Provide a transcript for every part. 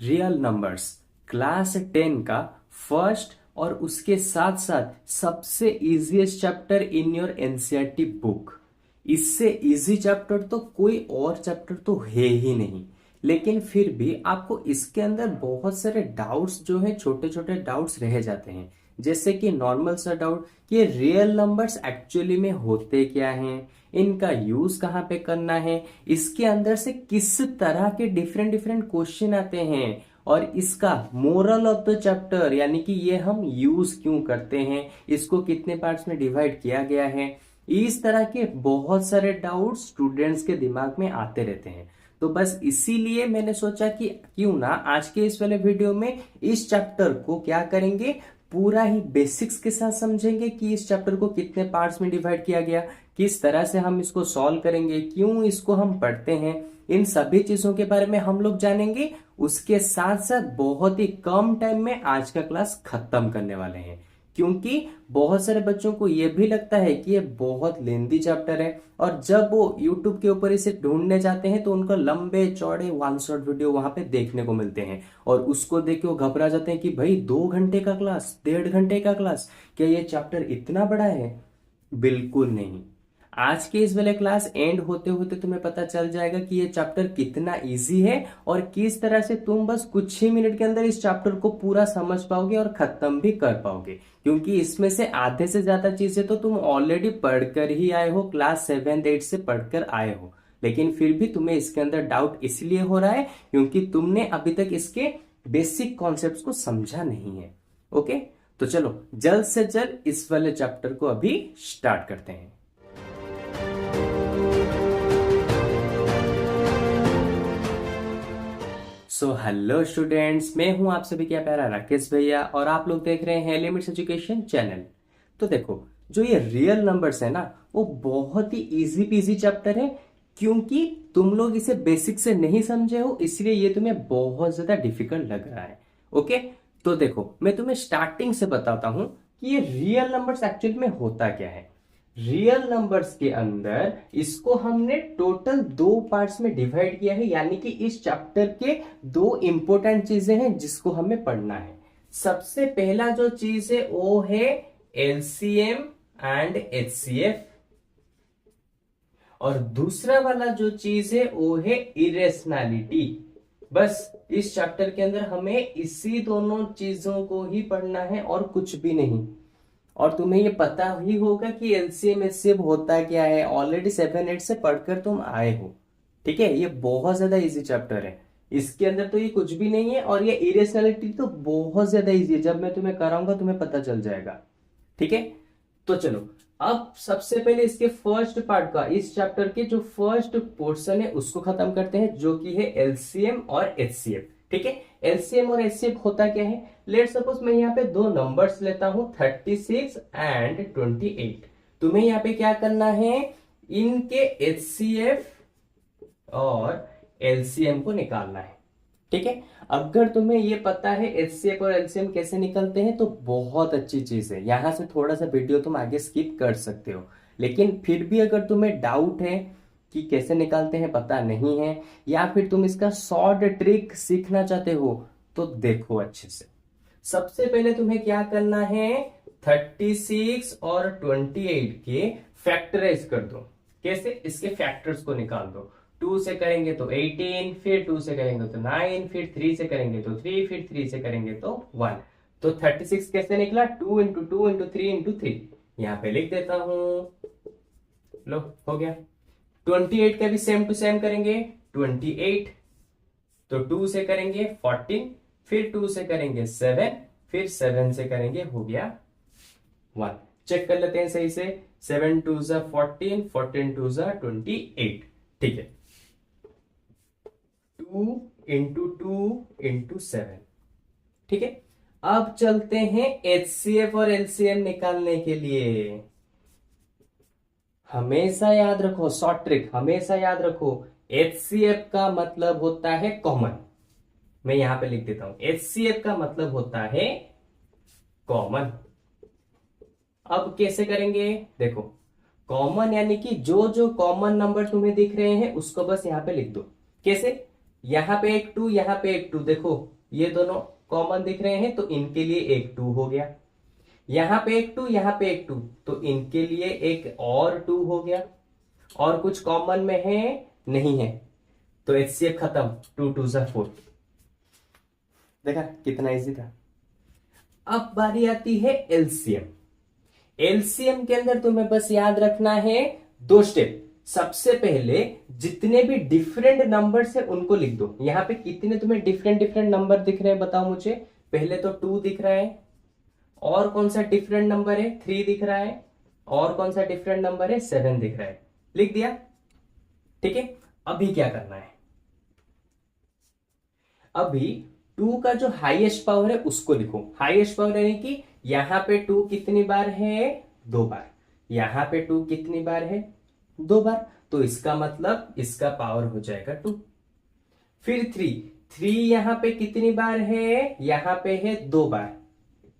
Real numbers class 10 का first और उसके साथ साथ सबसे easiest chapter in your NCERT book. इससे इजी चैप्टर तो कोई और चैप्टर तो है ही नहीं। लेकिन फिर भी आपको इसके अंदर बहुत सारे डाउट्स जो है, छोटे छोटे डाउट्स रह जाते हैं। जैसे कि नॉर्मल सा डाउट कि रियल नंबर्स एक्चुअली में होते क्या हैं, इनका यूज कहाँ पे करना है, इसके अंदर से किस तरह के डिफरेंट डिफरेंट क्वेश्चन आते हैं, और इसका मोरल ऑफ द चैप्टर यानी कि ये हम यूज क्यों करते हैं, इसको कितने पार्ट्स में डिवाइड किया गया है। इस तरह के बहुत सारे डाउट स्टूडेंट्स के दिमाग में आते रहते हैं। तो बस इसीलिए मैंने सोचा कि क्यों ना आज के इस वाले वीडियो में इस चैप्टर को क्या करेंगे, पूरा ही बेसिक्स के साथ समझेंगे कि इस चैप्टर को कितने पार्ट्स में डिवाइड किया गया, किस तरह से हम इसको सॉल्व करेंगे, क्यों इसको हम पढ़ते हैं, इन सभी चीजों के बारे में हम लोग जानेंगे। उसके साथ साथ बहुत ही कम टाइम में आज का क्लास खत्म करने वाले हैं, क्योंकि बहुत सारे बच्चों को यह भी लगता है कि ये बहुत लेंदी चैप्टर है, और जब वो YouTube के ऊपर इसे ढूंढने जाते हैं तो उनको लंबे चौड़े वन शॉट वीडियो वहां पे देखने को मिलते हैं, और उसको देख के वो घबरा जाते हैं कि भाई 2 घंटे का क्लास, 1.5 घंटे का क्लास, क्या ये चैप्टर इतना बड़ा है? बिल्कुल नहीं। आज के इस वाले क्लास एंड होते होते तुम्हें पता चल जाएगा कि ये चैप्टर कितना इजी है और किस तरह से तुम बस कुछ ही मिनट के अंदर इस चैप्टर को पूरा समझ पाओगे और खत्म भी कर पाओगे, क्योंकि इसमें से आधे से ज्यादा चीजें तो तुम ऑलरेडी पढ़कर ही आए हो, क्लास 7 8 से पढ़कर आए हो। लेकिन फिर भी तुम्हें इसके अंदर डाउट इसलिए हो रहा है क्योंकि तुमने अभी तक इसके बेसिक कॉन्सेप्ट्स को समझा नहीं है। ओके, तो चलो जल्द से जल्द इस वाले चैप्टर को अभी स्टार्ट करते हैं। सो हेलो स्टूडेंट्स, मैं हूं आप सभी का प्यारा राकेश भैया और आप लोग देख रहे हैं लिमिट्स एजुकेशन चैनल। तो देखो, जो ये रियल नंबर्स है ना, वो बहुत ही इजी पीजी चैप्टर है, क्योंकि तुम लोग इसे बेसिक से नहीं समझे हो, इसलिए ये तुम्हें बहुत ज्यादा डिफिकल्ट लग रहा है। ओके, तो देखो मैं तुम्हें स्टार्टिंग से बताता हूं कि ये रियल नंबर्स एक्चुअली में होता क्या है। रियल नंबर्स के अंदर इसको हमने टोटल 2 पार्ट्स में डिवाइड किया है, यानी कि इस चैप्टर के 2 इंपॉर्टेंट चीजें हैं जिसको हमें पढ़ना है। सबसे पहला जो चीज है वो है एलसीएम एंड एचसीएफ, और दूसरा वाला जो चीज है वो है इरेशनैलिटी। बस इस चैप्टर के अंदर हमें इसी दोनों चीजों को ही पढ़ना है और कुछ भी नहीं। और तुम्हें ये पता ही होगा कि एलसीएम एचसीएफ होता क्या है, ऑलरेडी 7 8 से पढ़कर तुम आए हो। ठीक है, ये बहुत ज्यादा इजी चैप्टर है, इसके अंदर तो ये कुछ भी नहीं है, और ये इरेशनैलिटी तो बहुत ज्यादा इजी है, जब मैं तुम्हें कराऊंगा तुम्हें पता चल जाएगा। ठीक है, तो चलो अब सबसे पहले इसके फर्स्ट पार्ट का, इस चैप्टर के जो फर्स्ट पोर्शन है उसको खत्म करते हैं, जो कि है एलसीएम और एचसीएफ। ठीक है, एलसीएम और एचसीएफ होता क्या है। लेट सपोज मैं यहाँ पे 2 नंबर्स लेता हूं 36 एंड 28। तुम्हें यहाँ पे क्या करना है, इनके एचसीएफ और एलसीएम को निकालना है। ठीक है, अगर तुम्हें ये पता है एचसीएफ और एलसीएम कैसे निकलते हैं तो बहुत अच्छी चीज है, यहां से थोड़ा सा वीडियो तुम आगे स्किप कर सकते हो। लेकिन फिर भी अगर तुम्हें डाउट है कि कैसे निकालते हैं, पता नहीं है, या फिर तुम इसका शॉर्ट ट्रिक सीखना चाहते हो, तो देखो अच्छे से। सबसे पहले तुम्हें क्या करना है, 36 और 28 के फैक्टराइज कर दो। कैसे, इसके फैक्टर्स को निकाल दो। 2 से करेंगे तो 18, फिर 2 से करेंगे तो 9, फिर 3 से करेंगे तो 3, फिर 3 से करेंगे तो 1। तो 36 कैसे निकला, 2 इंटू 2 इंटू 3 इंटू 3। यहां पे लिख देता हूं, लो हो गया। 28 का भी सेम टू सेम करेंगे, 28 तो 2 से करेंगे 14, फिर 2 से करेंगे 7, फिर 7 से करेंगे, हो गया 1। चेक कर लेते हैं सही से, 7 2 14, 14 2 28। ठीक है, 2 इंटू 2 इंटू 7। ठीक है, अब चलते हैं एचसीएफ और एलसीएम निकालने के लिए। हमेशा याद रखो, शॉर्ट ट्रिक हमेशा याद रखो, एचसीएफ का मतलब होता है कॉमन। मैं यहां पे लिख देता हूं, एचसीएफ का मतलब होता है कॉमन। अब कैसे करेंगे, देखो कॉमन यानी कि जो जो कॉमन नंबर तुम्हें दिख रहे हैं उसको बस यहां पे लिख दो। कैसे, यहाँ पे एक 2, यहाँ पे एक 2, देखो ये दोनों कॉमन दिख रहे हैं तो इनके लिए एक 2 हो गया। यहाँ पे एक 2, यहाँ पे एक 2, तो इनके लिए एक और 2 हो गया। और कुछ कॉमन में है नहीं है, तो HCF खत्म, 2 2 जा 4। देखा कितना इजी था। अब बारी आती है एलसीएम। एलसीएम के अंदर तुम्हें बस याद रखना है 2 स्टेप। सबसे पहले जितने भी डिफरेंट नंबर्स है उनको लिख दो। यहां पे कितने तुम्हें डिफरेंट डिफरेंट नंबर दिख रहे हैं बताओ मुझे। पहले तो 2 दिख रहा है, और कौन सा डिफरेंट नंबर है, 3 दिख रहा है, और कौन सा डिफरेंट नंबर है, 7 दिख रहा है। लिख दिया, ठीक है। अभी क्या करना है, अभी 2 का जो हाईएस्ट पावर है उसको लिखो। हाईएस्ट पावर यानी कि यहां पे 2 कितनी बार है, 2 बार। यहां पे 2 कितनी बार है, 2 बार। तो इसका मतलब इसका पावर हो जाएगा 2। फिर 3 यहां पे कितनी बार है, यहां पे है 2 बार,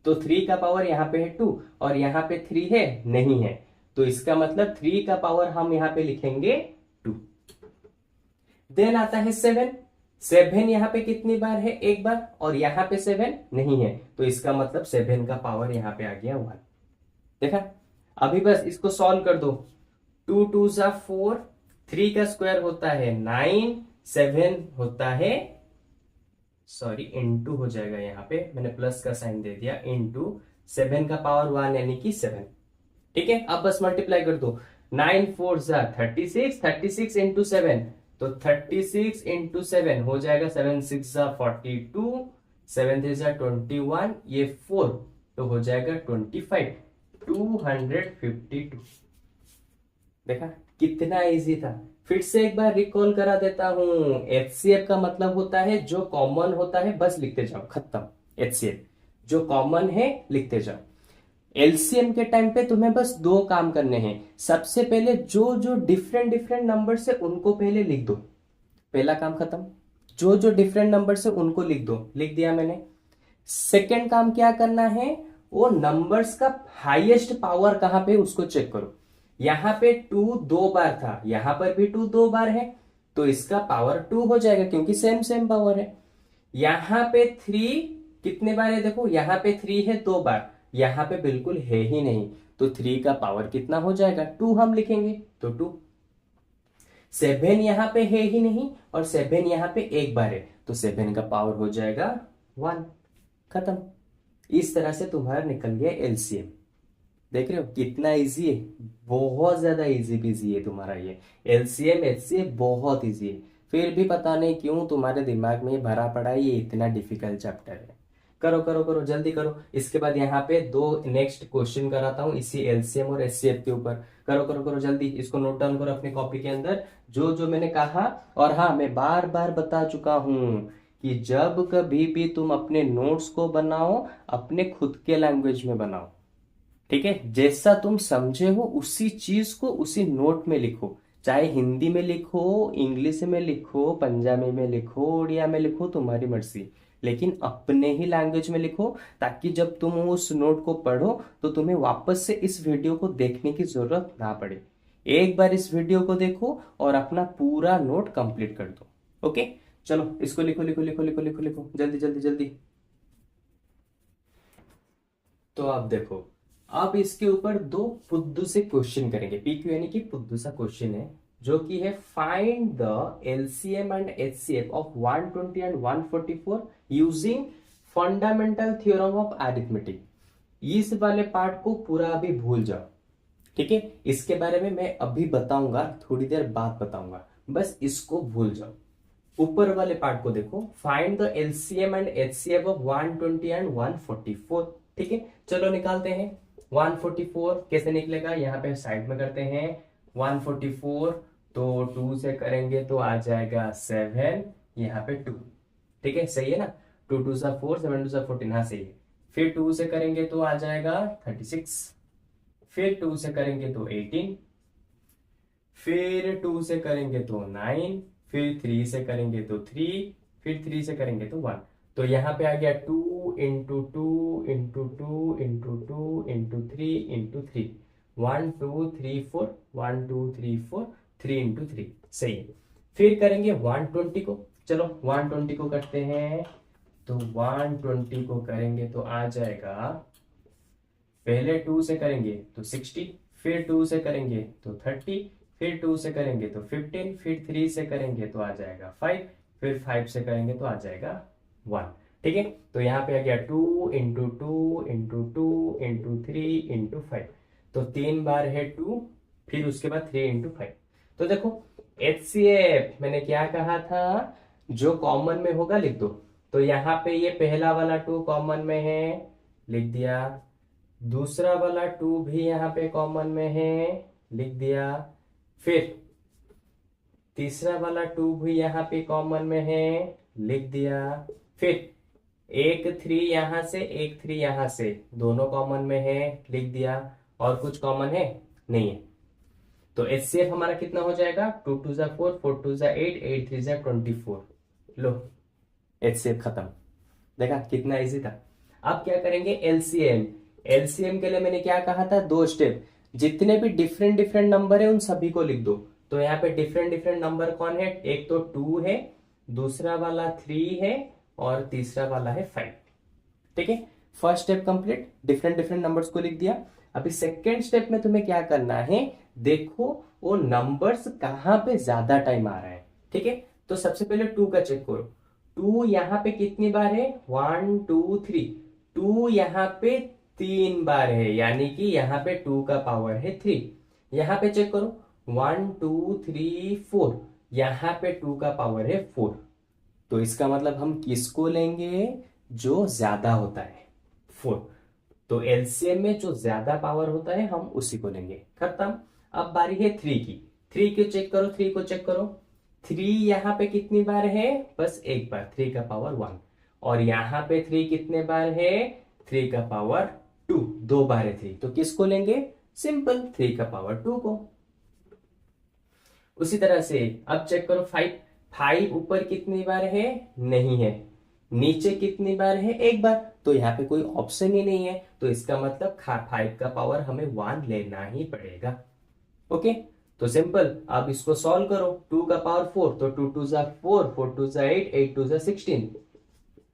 तो 3 का पावर यहां पे है 2, और यहां पे 3 है नहीं है, तो इसका मतलब 3 का पावर हम यहां पे लिखेंगे 2। देन आता है 7 यहां पे कितनी बार है, एक बार, और यहां पे 7 नहीं है, तो इसका मतलब 7 का पावर यहां पे आ गया 1। देखा। अभी बस इसको सॉल्व कर दो। 2 2 जा 4, 3 का स्क्वायर होता है 9, 7 होता है, सॉरी इनटू हो जाएगा, यहां पे मैंने प्लस का साइन दे दिया, इनटू 7 का पावर 1 यानी कि 7। ठीक है, अब बस मल्टीप्लाई कर दो। 9 4 जा 36, 36 इंटू 7, तो 36 इंटू 7 हो जाएगा 7 6 जा 42, 7 3 जा 21, ये 4 तो हो जाएगा 25, 252। देखा कितना इजी था। फिर से एक बार रिकॉल करा देता हूं। HCF का मतलब होता है जो कॉमन होता है बस लिखते जाओ, खत्म। HCF जो कॉमन है लिखते जाओ। एलसीएम के टाइम पे तुम्हें बस 2 काम करने हैं। सबसे पहले जो जो डिफरेंट डिफरेंट नंबर से उनको पहले लिख दो, पहला काम खत्म। जो जो डिफरेंट नंबर से उनको लिख दो, लिख दिया मैंने। सेकेंड काम क्या करना है, वो नंबर्स का हाईएस्ट पावर कहां पे उसको चेक करो। यहां पे 2 2 बार था, यहां पर भी 2 2 बार है, तो इसका पावर 2 हो जाएगा क्योंकि सेम सेम पावर है। यहां पे 3 कितने बार है, देखो यहां पे 3 है 2 बार, यहां पे बिल्कुल है ही नहीं, तो 3 का पावर कितना हो जाएगा, 2 हम लिखेंगे तो 2। 7 यहां पे है ही नहीं, और 7 यहां पे एक बार है, तो 7 का पावर हो जाएगा 1। खत्म। इस तरह से तुम्हारा निकल गया एलसीएम। देख रहे हो कितना इजी है, बहुत ज्यादा इजी पीजी है तुम्हारा ये एलसीएम एचसीएफ, बहुत इजी है। फिर भी पता नहीं क्यों तुम्हारे दिमाग में भरा पड़ा है ये इतना डिफिकल्ट चैप्टर है। करो करो करो जल्दी करो। इसके बाद यहाँ पे 2 नेक्स्ट क्वेश्चन कराता हूँ इसी एलसीएम और एचसीएफ के ऊपर। करो करो करो जल्दी, इसको नोट डाउन करो अपनी कॉपी के अंदर जो जो मैंने कहा। और हाँ, मैं बार बार बता चुका हूं कि जब कभी भी तुम अपने नोट्स को बनाओ, अपने खुद के लैंग्वेज में बनाओ। ठीक है, जैसा तुम समझे हो उसी चीज को उसी नोट में लिखो। चाहे हिंदी में लिखो, इंग्लिश में लिखो, पंजाबी में लिखो, उड़िया में लिखो, तुम्हारी मर्जी, लेकिन अपने ही लैंग्वेज में लिखो, ताकि जब तुम उस नोट को पढ़ो तो तुम्हें वापस से इस वीडियो को देखने की जरूरत ना पड़े। एक बार इस वीडियो को देखो और अपना पूरा नोट कंप्लीट कर दो। ओके, चलो इसको लिखो लिखो लिखो लिखो लिखो लिखो जल्दी जल्दी जल्दी। तो आप देखो, अब इसके ऊपर 2 फुद्दू से क्वेश्चन करेंगे। पीक्यू यानी कि फुद्दू सा क्वेश्चन है, जो कि है find the LCM and HCF of 120 and 144 using fundamental theorem of arithmetic. इस वाले पार्ट को पूरा अभी भूल जाओ, ठीक है। इसके बारे में मैं अभी बताऊंगा, थोड़ी देर बाद बताऊंगा, बस इसको भूल जाओ। ऊपर वाले पार्ट को देखो, find the LCM and HCF of 120 and 144। ठीक है, चलो निकालते हैं। 144 कैसे निकलेगा, यहाँ पे साइड में करते हैं। 144 तो 2 से करेंगे तो आ जाएगा 7, यहाँ पे 2। ठीक है, सही है ना। 2 2 सा 4, 7 2 सा 14, हाँ सही है। फिर 2 से करेंगे तो आ जाएगा 36, फिर 2 से करेंगे तो 18, फिर 2 से करेंगे तो 9, फिर 3 से करेंगे तो 3, फिर 3 से करेंगे तो 1। तो यहां पे आ गया 2 into 2 into 2 into 2 into 3 into 3, 1 2 3 4, 1 2 3 4, 3 into 3, सही है। फिर करेंगे 120 को, चलो 120 को करते हैं, तो 120 को करेंगे तो आ जाएगा, पहले 2 से करेंगे तो 60, फिर 2 से करेंगे तो 30, फिर 2 से करेंगे तो 15, फिर 3 से करेंगे तो आ जाएगा 5, फिर 5 से करेंगे तो आ जाएगा 1। ठीक है, तो यहाँ पे आ गया 2 इंटू 2 इंटू 2 इंटू 3 इंटू 5, तो 3 बार है 2, फिर उसके बाद 3 इंटू 5। तो देखो HCF मैंने क्या कहा था, जो कॉमन में होगा लिख दो। तो यहाँ पे ये पहला वाला 2 कॉमन में है, लिख दिया। दूसरा वाला 2 भी यहाँ पे कॉमन में है, लिख दिया। फिर तीसरा वाला 2 भी यहाँ पे कॉमन में है, लिख दिया। फिर एक 3 यहां से, एक 3 यहां से, दोनों कॉमन में है, लिख दिया। और कुछ कॉमन है नहीं है। तो HCF हमारा कितना हो जाएगा, 2 2 जा 4, 4 2 जा 8, 8 3 जा 24। लो HCF खत्म। देखा कितना इजी था। अब क्या करेंगे, LCM। LCM के लिए मैंने क्या कहा था, 2 स्टेप। जितने भी डिफरेंट डिफरेंट नंबर है उन सभी को लिख दो। तो यहाँ पे डिफरेंट डिफरेंट नंबर कौन है, एक तो 2 है, दूसरा वाला 3 है, और तीसरा वाला है 5। ठीक है, first step complete, different different numbers को लिख दिया। अभी सेकेंड स्टेप में तुम्हें क्या करना है, देखो वो नंबर्स कहां पे ज्यादा टाइम आ रहा है। ठीक है, तो सबसे पहले 2 का चेक करो। 2 यहाँ पे कितनी बार है, 1 2 3। 2 यहाँ पे 3 बार है, यानी कि यहाँ पे 2 का पावर है 3। यहाँ पे चेक करो 1 2 3 4, यहाँ पे 2 का पावर है 4। तो इसका मतलब हम किसको लेंगे, जो ज्यादा होता है, 4। तो एलसीएम में जो ज्यादा पावर होता है हम उसी को लेंगे। खत्म। अब बारी है 3 की। 3 को चेक करो, 3 को चेक करो। 3 यहाँ पे कितनी बार है, बस एक बार, 3 का पावर 1। और यहाँ पे 3 कितने बार है, 3 का पावर 2, 2 बार है 3। तो किसको लेंगे, सिंपल 3 का पावर 2 को। उसी तरह से अब चेक करो 5। 5 ऊपर कितनी बार है, नहीं है। नीचे कितनी बार है, एक बार। तो यहाँ पे कोई ऑप्शन ही नहीं है, तो इसका मतलब 5 का पावर हमें 1 लेना ही पड़ेगा। ओके, तो सिंपल। अब इसको सॉल्व करो, 2 का पावर 4, तो 2 2 जा 4, 4 2 जा 8, 8 2 जा 16,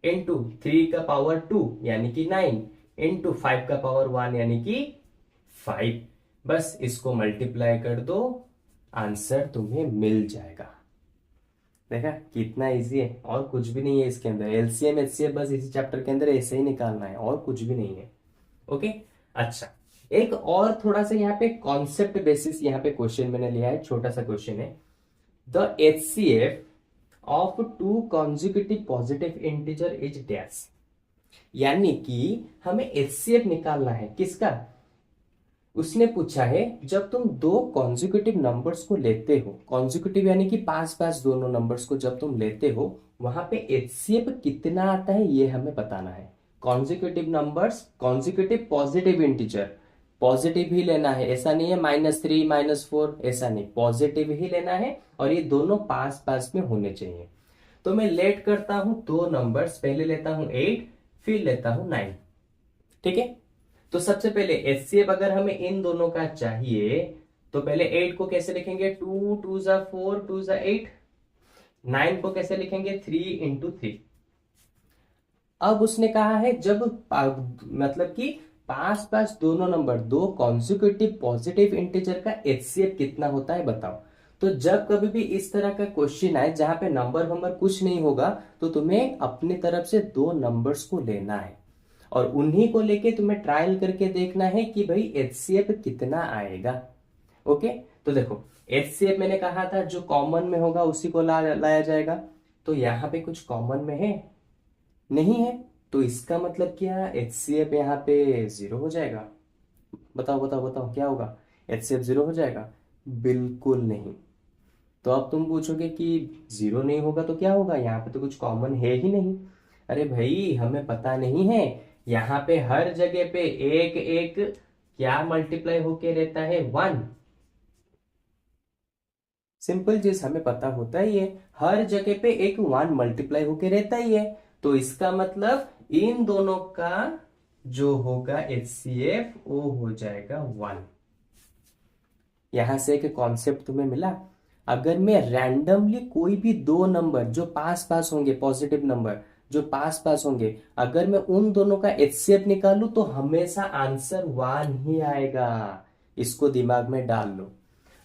इंटू 3 का पावर 2 यानी कि 9, इंटू 5 का पावर 1 यानी कि 5। बस इसको मल्टीप्लाई कर दो, आंसर तुम्हें मिल जाएगा। देखा कितना इजी है, और कुछ भी नहीं है इसके अंदर। एलसीएम एचसीएफ बस इसी चैप्टर के अंदर ऐसे ही निकालना है, और कुछ भी नहीं है। ओके, अच्छा, एक और थोड़ा सा यहाँ पे कॉन्सेप्ट बेसिस यहाँ पे क्वेश्चन मैंने लिया है, छोटा सा क्वेश्चन है। The HCF of 2 consecutive positive integer is dash. यानी कि हमें HCF निकालना है किसका, उसने पूछा है जब तुम 2 कॉन्जिक्यूटिव नंबर्स को लेते हो, कॉन्जिक्यूटिव यानी कि पास पास दोनों नंबर्स को जब तुम लेते हो, वहां पे HCF कितना आता है ये हमें बताना है। Consecutive numbers, consecutive positive integer, positive ही लेना है, ऐसा नहीं है -3 -4, ऐसा नहीं, पॉजिटिव ही लेना है। और ये दोनों पास पास में होने चाहिए। तो मैं लेट करता हूं 2 नंबर्स, पहले लेता हूं 8, फिर लेता हूं 9। ठीक है, तो सबसे पहले HCF अगर हमें इन दोनों का चाहिए, तो पहले 8 को कैसे लिखेंगे, 2 2 जा 4, 2 जा 8। 9 को कैसे लिखेंगे, 3 इंटू 3। अब उसने कहा है जब मतलब कि पास पास दोनों नंबर, 2 कॉन्जिक्यूटिव पॉजिटिव इंटीजर का HCF कितना होता है बताओ। तो जब कभी भी इस तरह का क्वेश्चन आए जहां पे नंबर कुछ नहीं होगा, तो तुम्हें अपनी तरफ से 2 नंबर्स को लेना है, और उन्हीं को लेके तुम्हें ट्रायल करके देखना है कि भाई HCF कितना आएगा। ओके, तो देखो HCF मैंने कहा था जो कॉमन में होगा उसी को लाया जाएगा। तो यहां पे कुछ कॉमन में है नहीं है, तो इसका मतलब क्या, HCF यहाँ पे 0 हो जाएगा। बताओ बताओ बताओ क्या होगा, HCF 0 हो जाएगा, बिल्कुल नहीं। तो अब तुम पूछोगे कि 0 नहीं होगा तो क्या होगा, यहाँ पे तो कुछ कॉमन है ही नहीं। अरे भाई हमें पता नहीं है, यहाँ पे हर जगह पे एक एक क्या मल्टीप्लाई होके रहता है, 1। सिंपल चीज हमें पता होता ही है, हर जगह पे एक 1 मल्टीप्लाई होके रहता ही है। तो इसका मतलब इन दोनों का जो होगा HCF वो हो जाएगा 1। यहां से एक कॉन्सेप्ट तुम्हें मिला। अगर मैं रैंडमली कोई भी दो नंबर जो पास पास होंगे, पॉजिटिव नंबर जो पास पास होंगे, अगर मैं उन दोनों का एचसीएफ निकालूं तो हमेशा आंसर 1 ही आएगा। इसको दिमाग में डाल लो।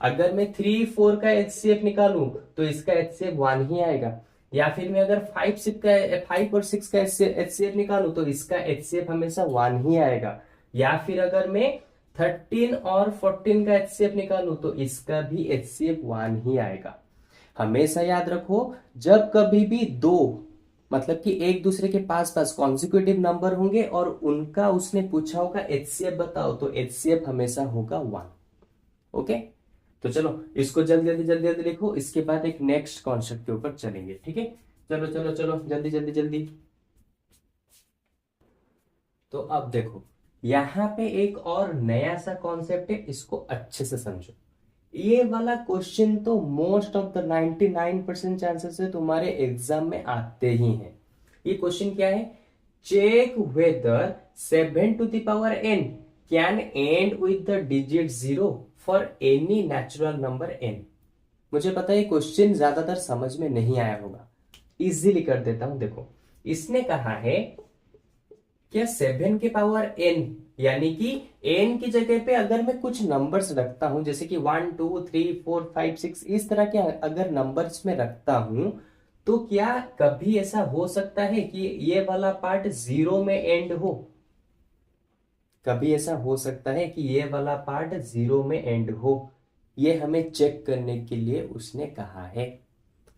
अगर मैं 3 4 का एचसीएफ निकालूं तो इसका एचसीएफ 1 ही आएगा। या फिर मैं अगर 5 और 6 का एचसीएफ निकालूं तो इसका एचसीएफ हमेशा 1 ही आएगा। या फिर अगर मैं 13 और 14 का एचसीएफ निकालूं तो इसका भी एचसीएफ 1 ही आएगा। हमेशा याद रखो, जब कभी भी दो, मतलब कि एक दूसरे के पास पास कॉन्जिक्यूटिव नंबर होंगे और उनका उसने पूछा होगा एचसीएफ बताओ, तो एचसीएफ हमेशा होगा 1। ओके, तो चलो इसको जल्दी जल्दी जल्दी जल्दी लिखो, इसके बाद एक नेक्स्ट कॉन्सेप्ट के ऊपर चलेंगे। ठीक है, चलो चलो चलो जल्दी जल्दी जल्दी। तो अब देखो, यहां पे एक और नया सा कॉन्सेप्ट है, इसको अच्छे से समझो। ये वाला क्वेश्चन तो मोस्ट ऑफ द 99% चांसेस है तुम्हारे एग्जाम में आते ही हैं। ये क्वेश्चन क्या है? Check whether 7 to the power n can end with the digit 0 for any natural number n। मुझे पता है ये क्वेश्चन ज्यादातर समझ में नहीं आया होगा, इजीली कर देता हूं। देखो, इसने कहा है क्या 7 के पावर n, यानी कि n की जगह पे अगर मैं कुछ नंबर्स रखता हूं, जैसे कि 1 2 3 4 5 6 इस तरह के अगर नंबर्स में रखता हूं, तो क्या कभी ऐसा हो सकता है कि ये वाला पार्ट 0 में एंड हो? कभी ऐसा हो सकता है कि ये वाला पार्ट 0 में एंड हो? ये हमें चेक करने के लिए उसने कहा है।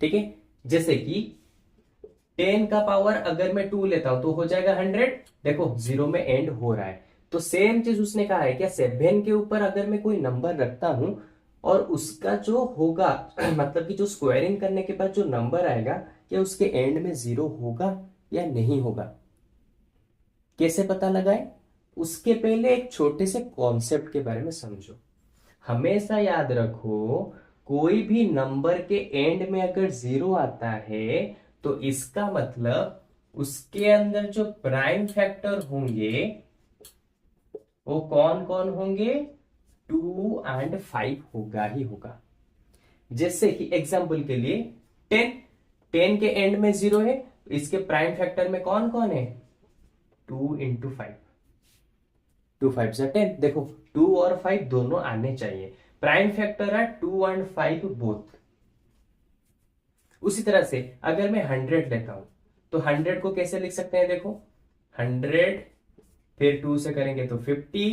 ठीक है, जैसे कि 10 का पावर अगर मैं 2 लेता हूं तो हो जाएगा 100। देखो 0 में एंड हो रहा है, तो सेम चीज उसने कहा है क्या 7 के ऊपर अगर मैं कोई नंबर रखता हूं और उसका जो होगा मतलब कि जो स्क्वायरिंग करने के बाद जो नंबर आएगा, क्या उसके एंड में 0 होगा या नहीं होगा? कैसे पता लगाए? उसके पहले एक छोटे से कॉन्सेप्ट के बारे में समझो। हमेशा याद रखो, कोई भी नंबर के एंड में अगर 0 आता है तो इसका मतलब उसके अंदर जो प्राइम फैक्टर होंगे वो कौन कौन होंगे? 2 और 5 होगा ही होगा। जैसे कि एग्जांपल के लिए 10, 10 के एंड में 0 है, इसके प्राइम फैक्टर में कौन कौन है? 2 इंटू 5, 2 5 से 10। देखो 2 और 5 दोनों आने चाहिए, प्राइम फैक्टर है 2 एंड 5 बोथ। उसी तरह से अगर मैं 100 लेता हूं तो 100 को कैसे लिख सकते हैं? देखो 100, फिर 2 से करेंगे तो 50,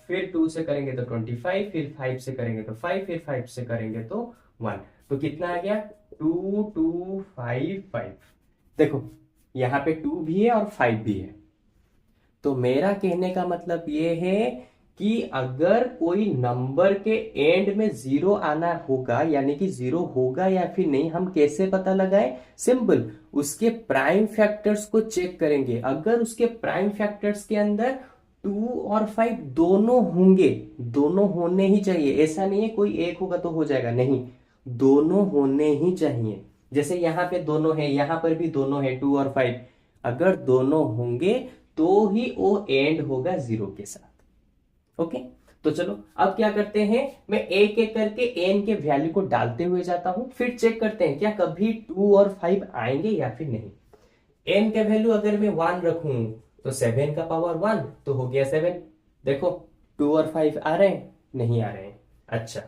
फिर 2 से करेंगे तो 25, फिर 5 से करेंगे तो 5, फिर 5 से करेंगे तो 1। तो कितना आ गया? 2 2 5 5। देखो यहां पे 2 भी है और 5 भी है। तो मेरा कहने का मतलब ये है कि अगर कोई नंबर के एंड में 0 आना होगा, यानी कि 0 होगा या फिर नहीं, हम कैसे पता लगाएं? सिंपल, उसके प्राइम फैक्टर्स को चेक करेंगे। अगर उसके प्राइम फैक्टर्स के अंदर 2 और 5 दोनों होंगे, दोनों होने ही चाहिए, ऐसा नहीं है कोई एक होगा तो हो जाएगा, नहीं, दोनों होने ही चाहिए। जैसे यहां पे दोनों है, यहां पर भी दोनों है 2 और 5, अगर दोनों होंगे तो ही वो एंड होगा 0 के साथ। ओके, तो चलो अब क्या करते हैं, मैं एक एक करके एन के वैल्यू को डालते हुए जाता हूं, फिर चेक करते हैं क्या कभी 2 और 5 आएंगे या फिर नहीं। एन का वैल्यू अगर मैं 1 रखूं तो 7 का पावर 1 तो हो गया 7। देखो 2 और 5 आ रहे हैं? नहीं आ रहे हैं। अच्छा,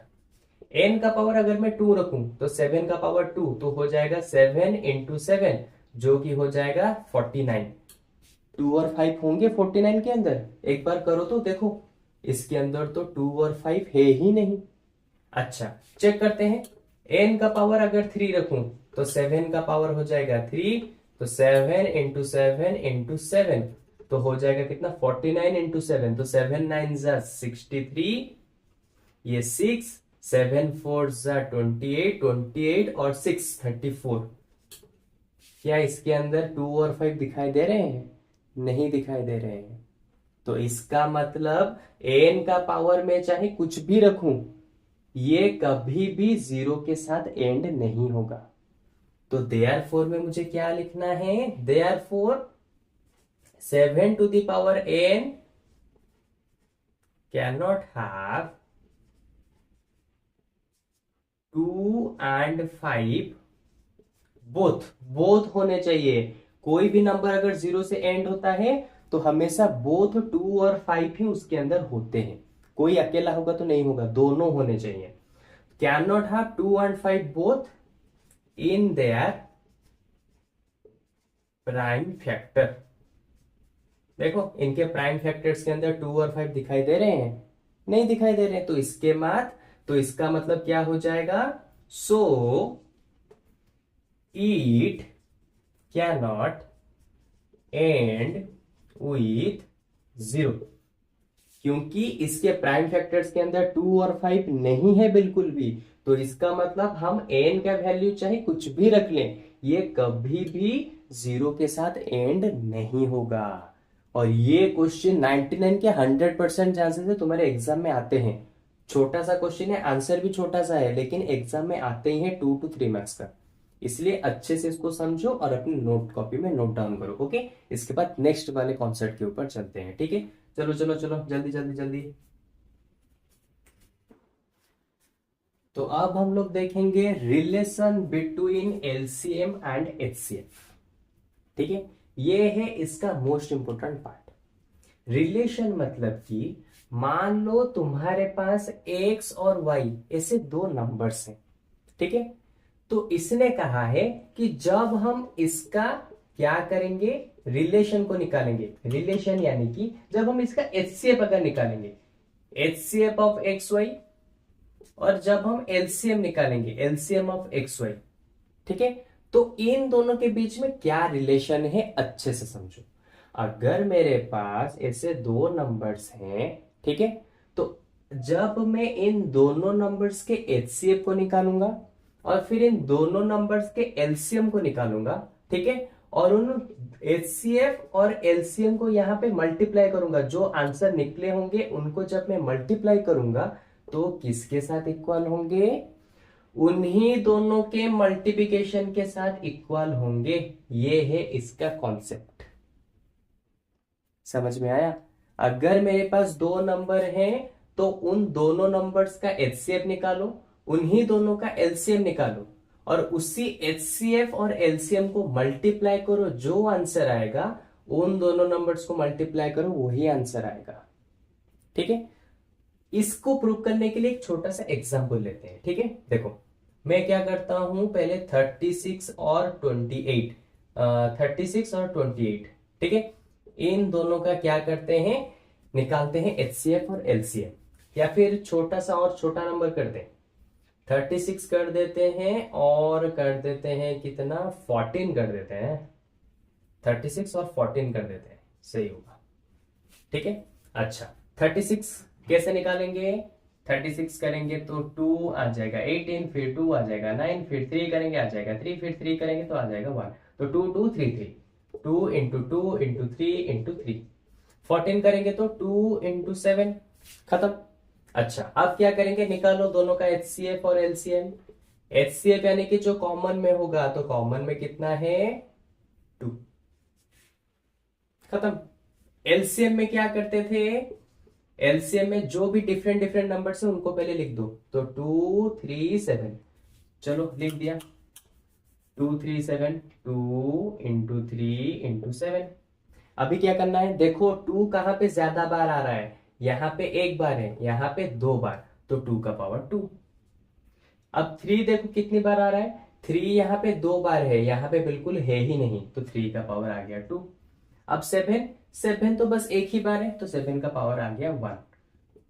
एन का पावर अगर मैं 2 रखूं तो 7 का पावर 2 तो हो जाएगा 7 इंटू 7, जो कि हो जाएगा 49। 2 और 5 होंगे 49 के अंदर? एक बार करो तो देखो, इसके अंदर तो 2 और 5 है ही नहीं। अच्छा, चेक करते हैं, n का पावर अगर 3 रखूं तो 7 का पावर हो जाएगा 3, तो 7 इंटू 7 इंटू 7 तो हो जाएगा कितना? 49 इंटू 7, तो 7 9 जा 63, ये 6, 7 4 जा 28, 28 और 6 34। क्या इसके अंदर 2 और 5 दिखाई दे रहे हैं? नहीं दिखाई दे रहे हैं। तो इसका मतलब एन का पावर में चाहे कुछ भी रखूं, ये कभी भी 0 के साथ एंड नहीं होगा। तो देयरफॉर में मुझे क्या लिखना है? Therefore 7 to the power n can not have 2 और 5 बोथ बोथ होने चाहिए। कोई भी नंबर अगर 0 से एंड होता है तो हमेशा बोथ 2 और 5 ही उसके अंदर होते हैं। कोई अकेला होगा तो नहीं होगा, दोनों होने चाहिए। कैन नॉट हैव 2 और 5 both in their prime factor. देखो इनके प्राइम फैक्टर्स के अंदर 2 और 5 दिखाई दे रहे हैं? नहीं दिखाई दे रहे हैं। तो इसका मतलब क्या हो जाएगा? So it can not and with 0, क्योंकि इसके प्राइम फैक्टर्स के अंदर 2 और 5 नहीं है बिल्कुल भी। तो इसका मतलब हम एन का वैल्यू चाहे कुछ भी रख लें, ये कभी भी 0 के साथ एंड नहीं होगा। और ये क्वेश्चन 99 के 100% चांसेस है तुम्हारे एग्जाम में आते हैं। छोटा सा क्वेश्चन है, आंसर भी छोटा सा है, लेकिन एग्जाम में आते ही है 2 to 3 मार्क्स का। इसलिए अच्छे से इसको समझो और अपनी नोट कॉपी में नोट डाउन करो। ओके, इसके बाद नेक्स्ट वाले कॉन्सेप्ट के ऊपर चलते हैं। ठीक है, चलो चलो चलो, जल्दी जल्दी जल्दी। तो अब हम लोग देखेंगे relation between LCM and HCF. ठीक है, ये है इसका मोस्ट इंपोर्टेंट पार्ट। रिलेशन मतलब कि मान लो तुम्हारे पास x और y ऐसे दो नंबर्स हैं। ठीक है, तो इसने कहा है कि जब हम इसका क्या करेंगे, रिलेशन को निकालेंगे। रिलेशन यानी कि जब हम इसका एचसीएफ अगर निकालेंगे, एचसीएफ ऑफ एक्स वाई, और जब हम एलसीएम निकालेंगे, एलसीएम ऑफ एक्स वाई। ठीक है, तो इन दोनों के बीच में क्या रिलेशन है अच्छे से समझो। अगर मेरे पास ऐसे दो नंबर्स हैं, ठीक है, तो जब मैं इन दोनों नंबर्स के एचसीएफ को निकालूंगा और फिर इन दोनों नंबर्स के एलसीएम को निकालूंगा, ठीक है, और उन एचसीएफ और एलसीएम को यहां पे मल्टीप्लाई करूंगा, जो आंसर निकले होंगे उनको जब मैं मल्टीप्लाई करूंगा तो किसके साथ इक्वल होंगे? उन्हीं दोनों के मल्टीप्लिकेशन के साथ इक्वल होंगे। ये है इसका कॉन्सेप्ट। समझ में आया? अगर मेरे पास दो नंबर हैं तो उन दोनों नंबर्स का एचसीएफ निकालो, उन्हीं दोनों का एलसीएम निकालो, और उसी एचसीएफ और एलसीएम को मल्टीप्लाई करो, जो आंसर आएगा उन दोनों नंबर्स को मल्टीप्लाई करो, वही आंसर आएगा। ठीक है, इसको प्रूव करने के लिए एक छोटा सा एग्जांपल लेते हैं। ठीक है, देखो मैं क्या करता हूं, पहले 36 और 28, 36 और 28, ठीक है, इन दोनों का क्या करते हैं, निकालते हैं एचसीएफ और एलसीएम। या फिर छोटा सा और छोटा नंबर करते हैं, 36 कर देते हैं और कर देते हैं कितना, 14 कर देते हैं। 36 और 14 कर देते हैं, सही होगा। ठीक है, अच्छा 36 कैसे निकालेंगे? 36 करेंगे तो 2 आ जाएगा, 18 फिर 2 आ जाएगा, 9 फिर 3 करेंगे आ जाएगा 3, फिर 3 करेंगे तो आ जाएगा 1। तो 2 2 3 3, 2 इंटू 2 इंटू 3 इंटू 3। 14 करेंगे तो 2 इंटू 7, खत्म। अच्छा अब क्या करेंगे, निकालो दोनों का एचसीएफ और एलसीएम। एचसीएफ यानी कि जो कॉमन में होगा, तो कॉमन में कितना है, 2, खत्म। एलसीएम में क्या करते थे, एलसीएम में जो भी डिफरेंट डिफरेंट नंबर है उनको पहले लिख दो, तो 2 3 7, चलो लिख दिया, 2 3 7, 2 इंटू 3 इंटू 7। अभी क्या करना है, देखो 2 कहां पे ज्यादा बार आ रहा है, यहां पे एक बार है, यहां पे 2 बार, तो 2 का पावर 2। अब 3 देखो कितनी बार आ रहा है, 3 यहाँ पे 2 बार है, यहाँ पे बिल्कुल है ही नहीं, तो 3 का पावर आ गया 2। अब 7, 7 तो बस एक ही बार है, तो 7 का पावर आ गया 1।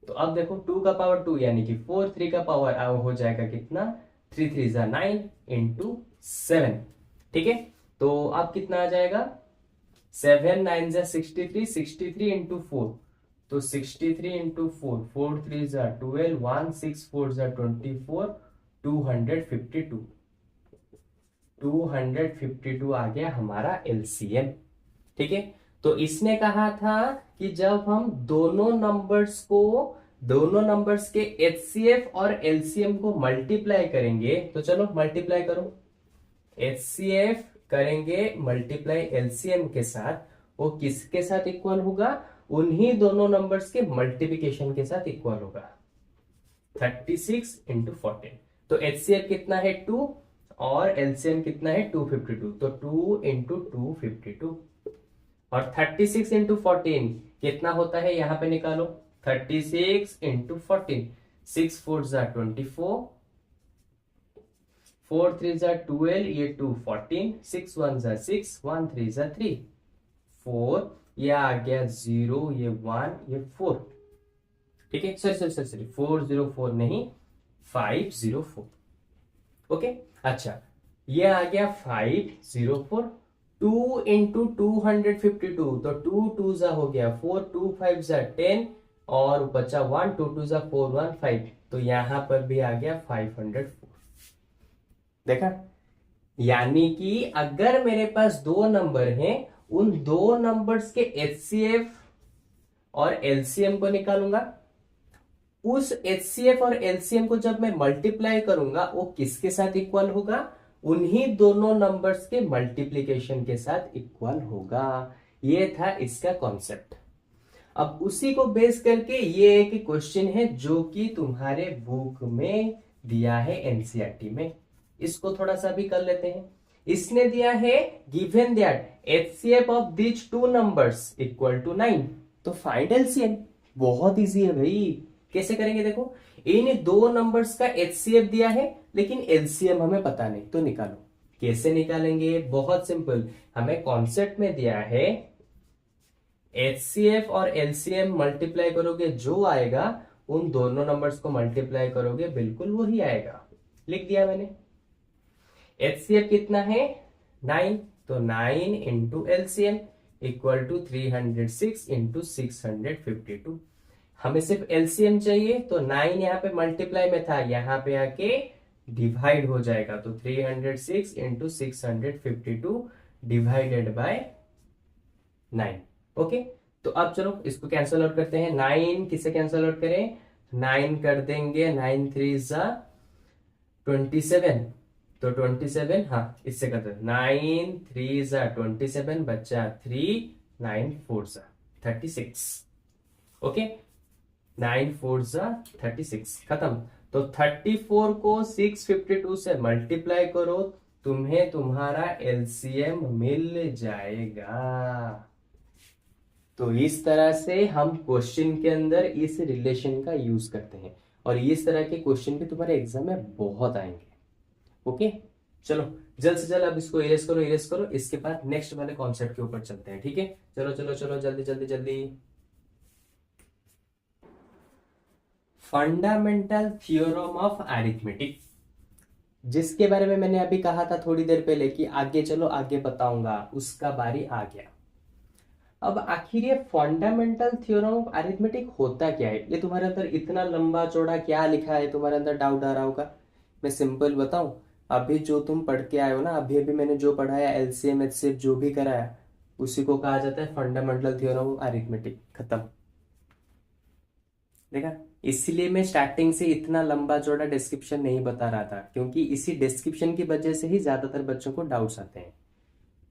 तो अब देखो 2 का पावर 2 यानी कि 4, 3 का पावर हो जाएगा कितना, 3 3 जा 9 इंटू 7। ठीक है, तो अब कितना आ जाएगा, 7 9 जा 63, 63 इंटू 4, तो 63 इंटू 4, 4 3 जा 12, 1 6 4 जा 24, 252, 252 आ गया हमारा एलसीएम। ठीक है, तो इसने कहा था कि जब हम दोनों नंबर्स के एचसीएफ और एलसीएम को मल्टीप्लाई करेंगे, तो चलो मल्टीप्लाई करो, एचसीएफ करेंगे मल्टीप्लाई एलसीएम के साथ, वो किसके साथ इक्वल होगा, उन्हीं दोनों नंबर्स के मल्टीप्लिकेशन के साथ इक्वल होगा। 36 इंटू 14, तो HCF कितना है 2 और LCM कितना है 252, तो 2 इंटू 252 और 36 इंटू 14 कितना होता है यहां पे निकालो 36 इंटू 14 6 4 जा 24 4 3 जा 12 ये 2 14 6 1 जा 6 1 3 जा 3 4 ये आ गया 0 ये 1 ये 4 ठीक है सॉरी 404 नहीं 504 ओके अच्छा ये आ गया 504 2 इंटू 252 तो 2 2 जा हो गया 4 2 5 जा 10 और बचा 1 2 2 जा 4 1 5 तो यहां पर भी आ गया 504 देखा यानी कि अगर मेरे पास दो नंबर हैं उन दो नंबर्स के HCF और LCM को निकालूंगा उस HCF और LCM को जब मैं मल्टीप्लाई करूंगा वो किसके साथ इक्वल होगा उन्हीं दोनों नंबर्स के मल्टीप्लीकेशन के साथ इक्वल होगा ये था इसका कॉन्सेप्ट अब उसी को बेस करके ये एक क्वेश्चन है जो कि तुम्हारे बुक में दिया है एनसीईआरटी में इसको थोड़ा सा भी कर लेते हैं इसने दिया है given that HCF of this two numbers equal to 9 तो फाइंड LCM बहुत इजी है भाई कैसे करेंगे देखो इन दो नंबर्स का HCF दिया है लेकिन LCM हमें पता नहीं तो निकालो कैसे निकालेंगे बहुत सिंपल हमें कॉन्सेप्ट में दिया है HCF और LCM मल्टीप्लाई करोगे जो आएगा उन दोनों नंबर्स को मल्टीप्लाई करोगे बिल्कुल वही आएगा लिख दिया मैंने HCF कितना है 9 तो 9 into LCM equal to 306 into 652 हमें सिर्फ LCM चाहिए तो 9 यहाँ पे मल्टीप्लाई में था यहाँ पे आके डिवाइड हो जाएगा तो 306 इंटू 652 डिवाइडेड बाय 9 ओके तो अब चलो इसको कैंसल आउट करते हैं 9 किसे कैंसल आउट करें 9 कर देंगे 9 3 जा 27 तो 27 हाँ इससे करते हैं 9 3 जा 27 बच्चा 3 9 4 जा 36 ओके 9 4 जा 36 खत्म तो 34 को 652 से मल्टीप्लाई करो तुम्हें तुम्हारा LCM मिल जाएगा तो इस तरह से हम क्वेश्चन के अंदर इस रिलेशन का यूज करते हैं और इस तरह के क्वेश्चन भी तुम्हारे एग्जाम में बहुत आएंगे ओके चलो जल्द से जल्द अब इसको इरेज करो इसके बाद नेक्स्ट वाले कॉन्सेप्ट के ऊपर चलते हैं ठीक है चलो चलो चलो जल्दी फंडामेंटल थ्योरम ऑफ अरिथमेटिक जिसके बारे में मैंने अभी कहा था थोड़ी देर पहले कि आगे चलो आगे बताऊंगा उसका बारी आ गया अब आखिर ये फंडामेंटल थ्योरम ऑफ अरिथमेटिक होता क्या है ये तुम्हारे अंदर इतना लंबा चौड़ा क्या लिखा है तुम्हारे अंदर डाउट आ रहा होगा मैं सिंपल बताऊं अभी जो तुम पढ़ के आए हो ना अभी अभी मैंने जो पढ़ाया LCM HCF जो भी कराया उसी को कहा जाता है फंडामेंटल थ्योरम ऑफ अरिथमेटिक खत्म देखा इसलिए मैं स्टार्टिंग से इतना लंबा चौड़ा डिस्क्रिप्शन नहीं बता रहा था क्योंकि इसी डिस्क्रिप्शन की वजह से ही ज्यादातर बच्चों को डाउट्स आते हैं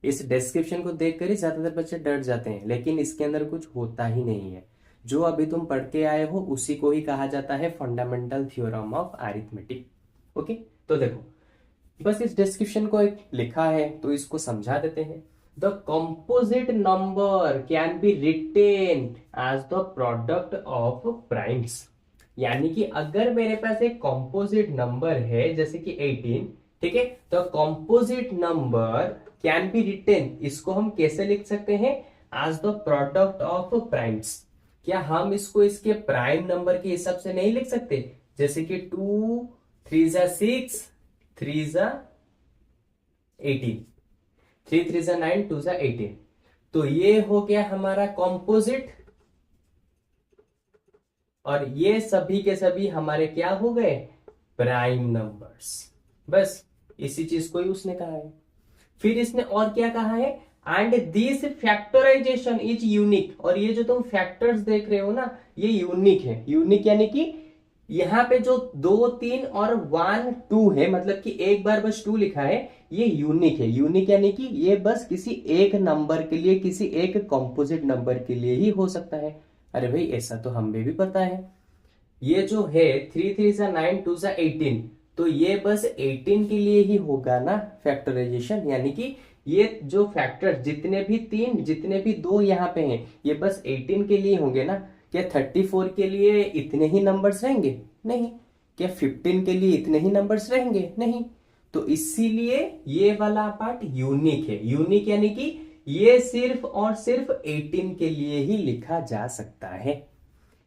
इस डिस्क्रिप्शन को देखकर ही ज्यादातर बच्चे डर जाते हैं लेकिन इसके अंदर कुछ होता ही नहीं है जो अभी तुम पढ़ के आए हो उसी को ही कहा जाता है fundamental theorem of arithmetic okay तो देखो बस इस डिस्क्रिप्शन को एक लिखा है तो इसको समझा देते हैं the composite number can be written as the product of primes यानी कि अगर मेरे पास एक कंपोजिट नंबर है जैसे कि 18 ठीक है तो composite number can be written इसको हम कैसे लिख सकते हैं as the product of primes क्या हम इसको इसके प्राइम नंबर के हिसाब से नहीं लिख सकते जैसे कि 2 3 जा 6 3 जा 18 3 3 जा 9 2 जा 18 तो ये हो गया हमारा कंपोजिट और ये सभी के सभी हमारे क्या हो गए प्राइम नंबर्स बस इसी चीज को ही उसने कहा है फिर इसने और क्या कहा है and this factorisation is unique और ये जो तुम फैक्टर्स देख रहे हो ना ये यूनिक है यूनिक यानी कि यहाँ पे जो 2 3 और 1 2 है मतलब कि एक बार बस 2 लिखा है ये यूनिक है यूनिक यानी कि ये बस किसी एक नंबर के लिए किसी एक कंपोजिट नंबर के लिए ही हो सकता है अरे भाई ऐसा तो हमें भी पता है ये जो है 3 3 जा 9 2 जा 18 तो ये बस 18 के लिए ही होगा ना फैक्टराइजेशन, यानी कि ये जो फैक्टर जितने भी तीन जितने भी दो यहाँ पे हैं ये बस 18 के लिए होंगे ना। क्या 34 के लिए इतने ही नंबर्स रहेंगे? नहीं। क्या 15 के लिए इतने ही नंबर्स रहेंगे? नहीं। तो इसीलिए ये वाला पार्ट यूनिक है। यूनिक यानी कि ये सिर्फ और सिर्फ 18 के लिए ही लिखा जा सकता है।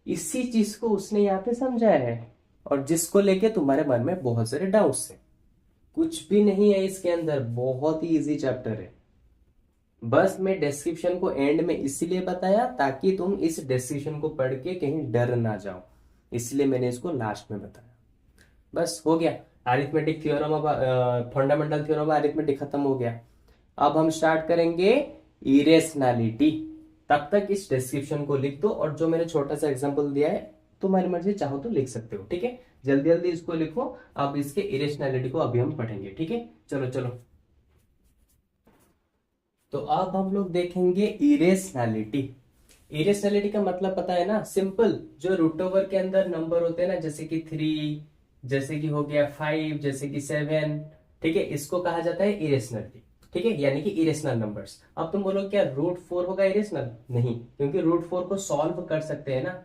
इसी चीज को उसने यहाँ पे समझाया है, और जिसको लेके तुम्हारे मन में बहुत सारे डाउट्स है। कुछ भी नहीं है इसके अंदर, बहुत ही इजी चैप्टर है। बस मैं डिस्क्रिप्शन को एंड में इसलिए बताया ताकि तुम इस डिस्क्रिप्शन को पढ़ के कहीं डर ना जाओ, इसलिए मैंने इसको लास्ट में बताया। बस हो गया, arithmetic theorem of fundamental theorem of arithmetic खत्म हो गया। अब हम स्टार्ट करेंगे इरेशनैलिटी। तब तक इस डिस्क्रिप्शन को लिख दो, और जो मैंने छोटा सा एग्जांपल दिया है तुम्हारी मर्जी, चाहो तो लिख सकते हो, ठीक है। जल्दी जल्दी इसको लिखो। अब इसके इरेशनैलिटी को अभी हम पढ़ेंगे, ठीक है। चलो चलो, तो अब हम लोग देखेंगे इरेशनैलिटी। इरेशनैलिटी का मतलब पता है ना, सिंपल। जो रूट ओवर के अंदर नंबर होते हैं ना, जैसे कि 3, जैसे कि हो गया 5, जैसे कि 7, ठीक है, इसको कहा जाता है इरेशनैलिटी, ठीक है, यानी कि इरेशनल नंबर्स। अब तुम बोलो क्या √4 होगा इरेशनल? नहीं, क्योंकि √4 को सॉल्व कर सकते हैं ना,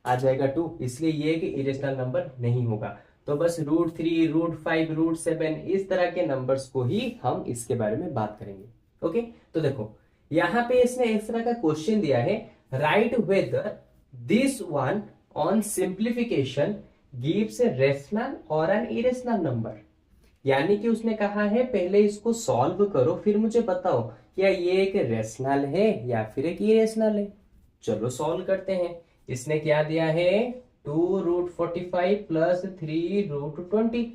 आ जाएगा 2, इसलिए ये कि इरेशनल नंबर नहीं होगा। तो बस √3, √5, √7 इस तरह के नंबर्स को ही हम इसके बारे में बात करेंगे। ओके, तो देखो यहां पे इसने इस तरह का क्वेश्चन दिया है, right whether this one on simplification gives a rational और एन इरेशनल नंबर। यानी कि उसने कहा है पहले इसको सॉल्व करो, फिर मुझे बताओ क्या ये एक रेशनल है या फिर एक इरेशनल है। चलो सॉल्व करते हैं। इसने क्या दिया है, 2√45 प्लस 3√20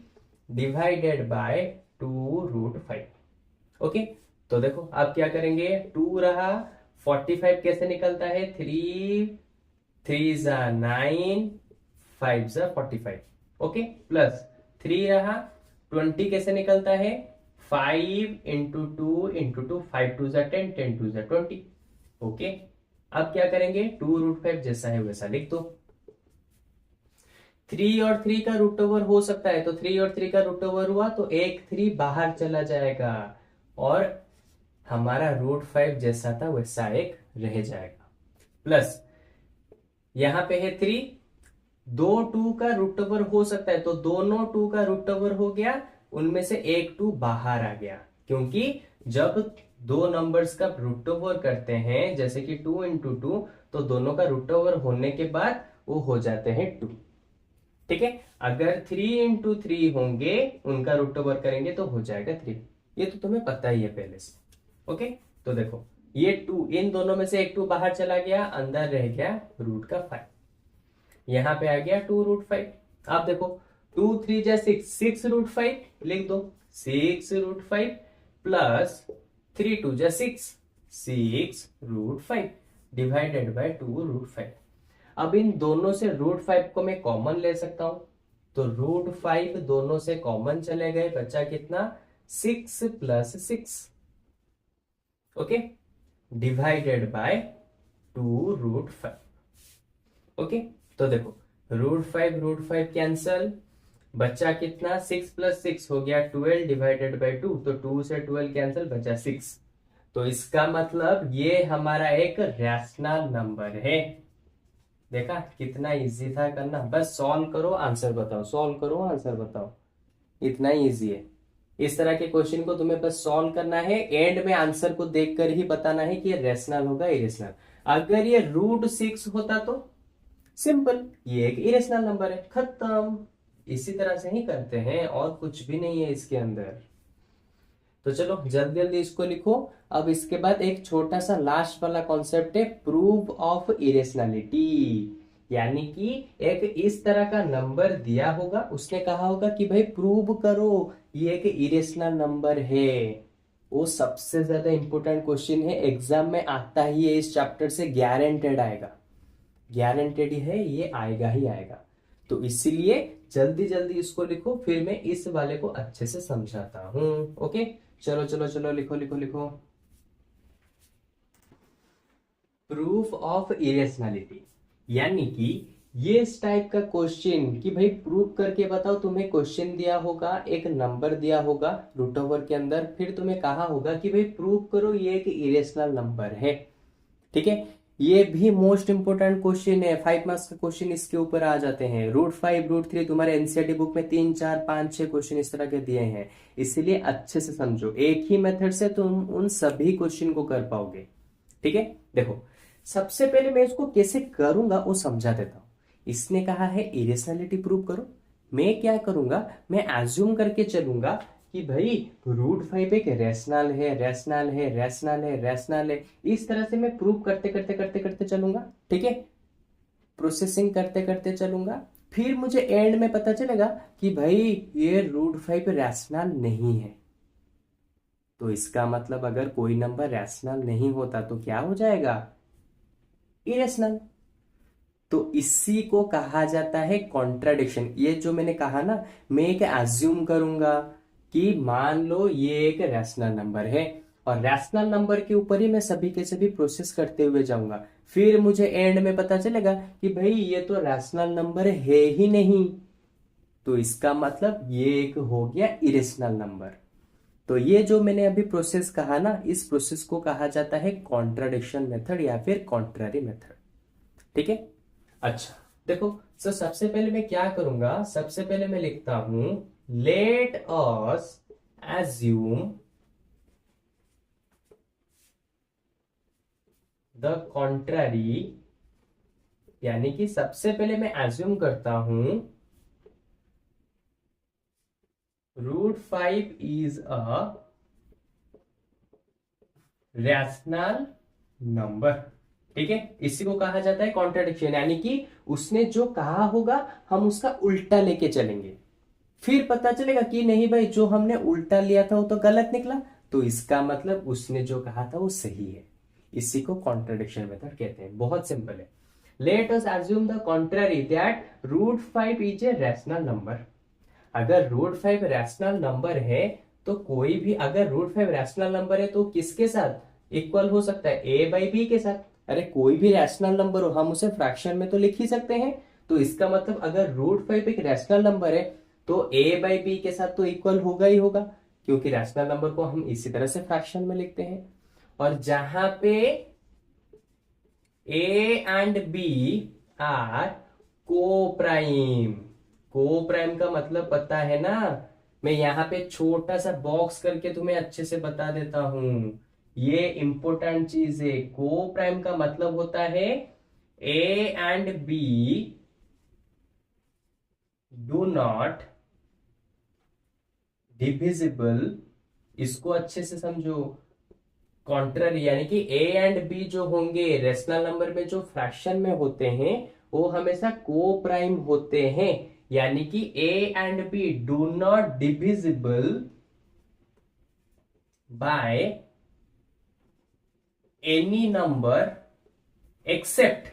डिवाइडेड बाय 2√5। ओके, तो देखो आप क्या करेंगे, 2 रहा, 45 कैसे निकलता है, 3 जा 9, 5 जा 45। ओके, प्लस 3 रहा, 20 कैसे निकलता है, 5 इंटू 2 इंटू 2, 5 2 जा 10, 10 2 जा 20। ओके, अब क्या करेंगे, 2√5 जैसा है वैसा लिख दो। 3 और 3 का रूट ओवर हो सकता है, तो 3 और 3 का रूट ओवर हुआ तो एक 3 बाहर चला जाएगा, और हमारा √5 जैसा था वैसा एक रह जाएगा। प्लस यहां पे है 3, 2 2 का रूट ओवर हो सकता है, तो दोनों 2 का रूट ओवर हो गया, उनमें से एक 2 बाहर आ गया, क्योंकि जब दो नंबर्स का रूट ओवर करते हैं जैसे कि 2 इंटू 2, तो दोनों का रूट ओवर होने के बाद वो हो जाते हैं 2, ठीक है। अगर 3 इंटू 3 होंगे, उनका रूट ओवर करेंगे तो हो जाएगा 3। ये तो तुम्हें पता ही है पहले से। ओके, तो देखो ये 2, इन दोनों में से एक 2 बाहर चला गया, अंदर रह गया √5। यहां पे आ गया 2√5। आप देखो 2 3 जा 6, 6√5 लिख दो, 6√5 प्लस 3 2 जा 6, 6√5 डिवाइडेड बाय 2√5। अब इन दोनों से √5 को मैं कॉमन ले सकता हूं, तो √5 दोनों से कॉमन चले गए, बचा कितना, 6 plus 6। Okay, divided by 2√5। Okay, तो देखो √5 कैंसल, बचा कितना, 6 प्लस 6 हो गया 12 डिवाइडेड बाय 2, तो 2 से 12 कैंसल, बचा 6। तो इसका मतलब ये हमारा एक रैशनल नंबर है। देखा कितना इजी था करना, बस सॉल्व करो आंसर बताओ, सॉल्व करो आंसर बताओ, इतना ही इजी है। इस तरह के क्वेश्चन को तुम्हें बस सॉल्व करना है, एंड में आंसर को देखकर ही बताना है कि ये रेशनल होगा इरेशनल। अगर ये √6 होता तो सिंपल, ये एक इरेशनल नंबर है, खत्म। इसी तरह से ही करते हैं, और कुछ भी नहीं है इसके अंदर। तो चलो जल्दी जल्दी इसको लिखो। अब इसके बाद एक छोटा सा लास्ट वाला कॉन्सेप्ट है, प्रूफ ऑफ इरेशनैलिटी। यानी कि एक इस तरह का नंबर दिया होगा, उसने कहा होगा कि भाई प्रूव करो ये एक इरेशनल नंबर है। वो सबसे ज्यादा इंपॉर्टेंट क्वेश्चन है, एग्जाम में आता ही है, इस चैप्टर से गारंटेड आएगा, गारंटेड ही है, ये आएगा ही आएगा। तो इसीलिए जल्दी जल्दी इसको लिखो, फिर मैं इस वाले को अच्छे से समझाता हूं। ओके, चलो चलो चलो लिखो लिखो लिखो। प्रूफ ऑफ इरेशनैलिटी, यानी कि ये इस टाइप का क्वेश्चन कि भाई प्रूव करके बताओ, तुम्हें क्वेश्चन दिया होगा, एक नंबर दिया होगा रूट ओवर के अंदर, फिर तुम्हें कहा होगा कि भाई प्रूव करो ये एक इरेशनल नंबर है। ठीक है, ये भी मोस्ट इंपोर्टेंट क्वेश्चन है, 5 मार्क्स का क्वेश्चन इसके ऊपर आ जाते हैं। रूट 5 रूट 3 तुम्हारे एनसीईआरटी बुक में 3 4 5 6 क्वेश्चन इस तरह के दिए हैं, इसलिए अच्छे से समझो, एक ही मेथड से तुम उन सभी क्वेश्चन को कर पाओगे। ठीक है, देखो सबसे पहले मैं इसको कैसे करूंगा वो समझा देता हूं। इसने कहा है इरेशनलिटी प्रूव करो, मैं क्या करूंगा, मैं एज्यूम करके चलूंगा कि भाई रूट 5 एक रैशनल है, रैशनल है, रैशनल है, रैशनल है। इस तरह से मैं प्रूव करते करते करते करते चलूंगा। ठीक है, प्रोसेसिंग करते करते चलूंगा, फिर मुझे एंड में पता चलेगा कि भाई ये रूट 5 रैशनल नहीं है। तो इसका मतलब अगर कोई नंबर रैशनल नहीं होता तो क्या हो जाएगा, इरेशनल। तो इसी को कहा जाता है कॉन्ट्राडिक्शन। ये जो मैंने कहा ना, मैं एक एज्यूम करूंगा कि मान लो ये एक रैशनल नंबर है, और रैशनल नंबर के ऊपर ही मैं सभी के सभी प्रोसेस करते हुए जाऊंगा, फिर मुझे एंड में पता चलेगा कि भाई ये तो रैशनल नंबर है ही नहीं। तो इसका मतलब ये एक हो गया इरेशनल नंबर। तो ये जो मैंने अभी प्रोसेस कहा ना, इस प्रोसेस को कहा जाता है कॉन्ट्राडिक्शन मेथड या फिर कॉन्ट्ररी मेथड। ठीक है, अच्छा देखो, सो सबसे पहले मैं क्या करूंगा, सबसे पहले मैं लिखता हूं let us assume the contrary, यानी कि सबसे पहले मैं एज्यूम करता हूं root 5 is a rational number. ठीक है, इसी को कहा जाता है कॉन्ट्राडिक्शन, यानी कि उसने जो कहा होगा हम उसका उल्टा लेके चलेंगे, फिर पता चलेगा कि नहीं भाई जो हमने उल्टा लिया था वो तो गलत निकला, तो इसका मतलब उसने जो कहा था वो सही है। इसी को कॉन्ट्राडिक्शन मेथड कहते हैं, बहुत सिंपल है। Let us assume the contrary that root 5 is a rational number. अगर रूट 5 रैशनल नंबर है तो कोई भी, अगर रूट 5 रैशनल नंबर है तो किसके साथ इक्वल हो सकता है, ए बाई बी के साथ। अरे कोई भी रैशनल नंबर हो हम उसे फ्रैक्शन में तो लिख ही सकते हैं। तो इसका मतलब अगर रूट 5 एक रैशनल नंबर है तो ए बाई बी के साथ तो इक्वल होगा ही होगा, क्योंकि रैशनल नंबर को हम इसी तरह से फ्रैक्शन में लिखते हैं। और जहां पे ए एंड बी आर को प्राइम, को प्राइम का मतलब पता है ना, मैं यहां पे छोटा सा बॉक्स करके तुम्हें अच्छे से बता देता हूं, ये इंपॉर्टेंट चीज है। को प्राइम का मतलब होता है a and b do not divisible. इसको अच्छे से समझो, कॉन्ट्ररी यानी कि ए एंड बी जो होंगे रेशनल नंबर में, जो फ्रैक्शन में होते हैं, वो हमेशा को प्राइम होते हैं। यानी कि a and b do not divisible by any number except,